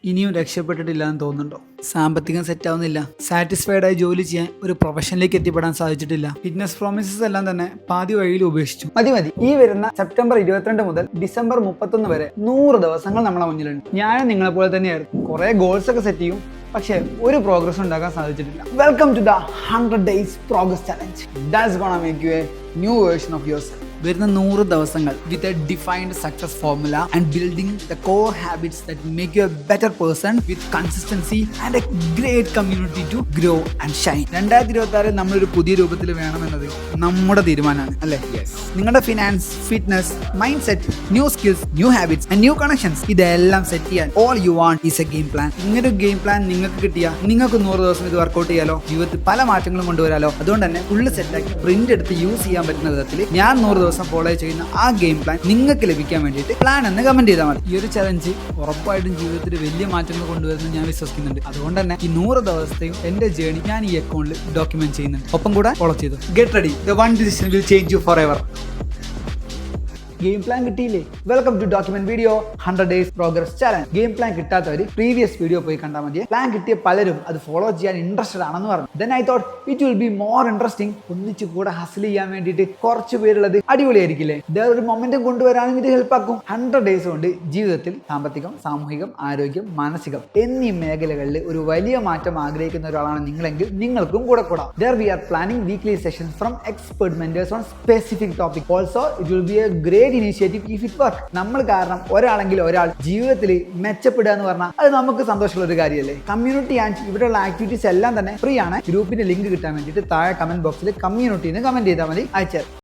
ഇനിയും രക്ഷപ്പെട്ടിട്ടില്ല എന്ന് തോന്നുന്നുണ്ടോ? സാമ്പത്തികം സെറ്റ് ആവുന്നില്ല, സാറ്റിസ്ഫൈഡ് ആയി ജോലി ചെയ്യാൻ ഒരു പ്രൊഫഷനിലേക്ക് എത്തിപ്പെടാൻ സാധിച്ചിട്ടില്ല, ഫിറ്റ്നസ് പ്രോമിസസ് എല്ലാം തന്നെ പാതി വഴിയിൽ ഉപേക്ഷിച്ചു. മതി. ഈ വരുന്ന സെപ്റ്റംബർ 22 മുതൽ ഡിസംബർ 31 വരെ 100 ദിവസങ്ങൾ നമ്മളെ മുന്നിലുണ്ട്. ഞാനും നിങ്ങളെ പോലെ തന്നെയായിരുന്നു. കുറെ ഗോൾസ് ഒക്കെ സെറ്റ് ചെയ്യും, പക്ഷേ ഒരു പ്രോഗ്രസ് ഉണ്ടാക്കാൻ സാധിച്ചിട്ടില്ല. Welcome to the 100 days progress challenge. That's gonna make you a new version of yourself. വരുന്ന 100 ദിവസങ്ങൾ with a defined success formula and building the core habits that make you a better person with consistency and a great community to grow and shine. 2026 നമ്മളൊരു പുതിയ രൂപത്തിൽ വേണമെന്നത് നമ്മുടെ തീരുമാനമാണ്, അല്ലേ? നിങ്ങളുടെ finance, fitness, mindset, new skills, new habits and new connections ഇതെല്ലാം set ചെയ്യാൻ all you want is A game plan. ഇങ്ങനൊരു ഗെയിം പ്ലാൻ നിങ്ങൾക്ക് കിട്ടിയാൽ നിങ്ങൾക്ക് 100 ദിവസം ഇത് വർക്കൗട്ട് ചെയ്യാലോ, ജീവിതത്തിൽ പല മാറ്റങ്ങളും കൊണ്ടുവരാലോ. അതുകൊണ്ട് തന്നെ ഫുള്ള് സെറ്റാക്കി പ്രിന്റ് എടുത്ത് യൂസ് ചെയ്യാൻ പറ്റുന്ന വിധത്തിൽ ഞാൻ 100 ദിവസം ഫോളോ ചെയ്യുന്ന ആ ഗെയിം പ്ലാൻ നിങ്ങൾക്ക് ലഭിക്കാൻ വേണ്ടിയിട്ട് പ്ലാൻ എന്ന് കമന്റ് ചെയ്താൽ മതി. ഈ ഒരു ചലഞ്ച് ഉറപ്പായിട്ടും ജീവിതത്തിൽ വലിയ മാറ്റങ്ങൾ കൊണ്ടുവരുന്നത് ഞാൻ വിശ്വസിക്കുന്നുണ്ട്. അതുകൊണ്ട് തന്നെ ഈ 100 ദിവസത്തെയും എന്റെ ജേർണി ഞാൻ ഈ അക്കൗണ്ടിൽ ഡോക്യുമെന്റ് ചെയ്യുന്നുണ്ട്. ഒപ്പം കൂടെ ഫോളോ ചെയ്തു. Get ready, the one decision will change you for ever. Game plan കിട്ടിയില്ലേ? Welcome to document video 100 days progress challenge. Game plan കിട്ടാത്തവർ പ്രീവിയസ് വീഡിയോ പോയി കണ്ടാൽ മതി. പ്ലാൻ കിട്ടിയ പലരും അത് ഫോളോ ചെയ്യാൻ ഇൻട്രസ്റ്റഡ് ആണെന്ന് പറഞ്ഞു. Then I thought it will be more interesting. ഒന്നിച്ചു കൂടെ ഹസിൽ ചെയ്യാൻ വേണ്ടിയിട്ട് കുറച്ച് പേരുള്ളത് അടിപൊളിയായിരിക്കില്ലേ? ഒരു മൊമെന്റം കൊണ്ടുവരാനും ഇത് ഹെൽപ്പ് ആക്കും. 100 days കൊണ്ട് ജീവിതത്തിൽ സാമ്പത്തികം, സാമൂഹികം, ആരോഗ്യം, മാനസികം എന്നീ മേഖലകളിൽ ഒരു വലിയ മാറ്റം ആഗ്രഹിക്കുന്ന ഒരാളാണ് നിങ്ങളെങ്കിൽ നിങ്ങൾക്കും കൂടെ കൂടാം. We are planning weekly sessions from expert mentors on specific topic. Also it will be a great initiative if it work. നമ്മൾ കാരണം ഒരാളെങ്കിൽ ഒരാൾ ജീവിതത്തിൽ മെച്ചപ്പെടുക എന്ന് പറഞ്ഞാൽ അത് നമുക്ക് സന്തോഷമുള്ള ഒരു കാര്യമല്ലേ? കമ്മ്യൂണിറ്റി ആൻഡ് ഇവിടെയുള്ള ആക്ടിവിറ്റീസ് എല്ലാം തന്നെ ഫ്രീ ആണ്. ഗ്രൂപ്പിന്റെ ലിങ്ക് കിട്ടാൻ വേണ്ടിയിട്ട് താഴെ കമന്റ് ബോക്സിൽ കമ്മ്യൂണിറ്റി എന്ന് കമന്റ് ചെയ്താൽ മതി. അയച്ചാൽ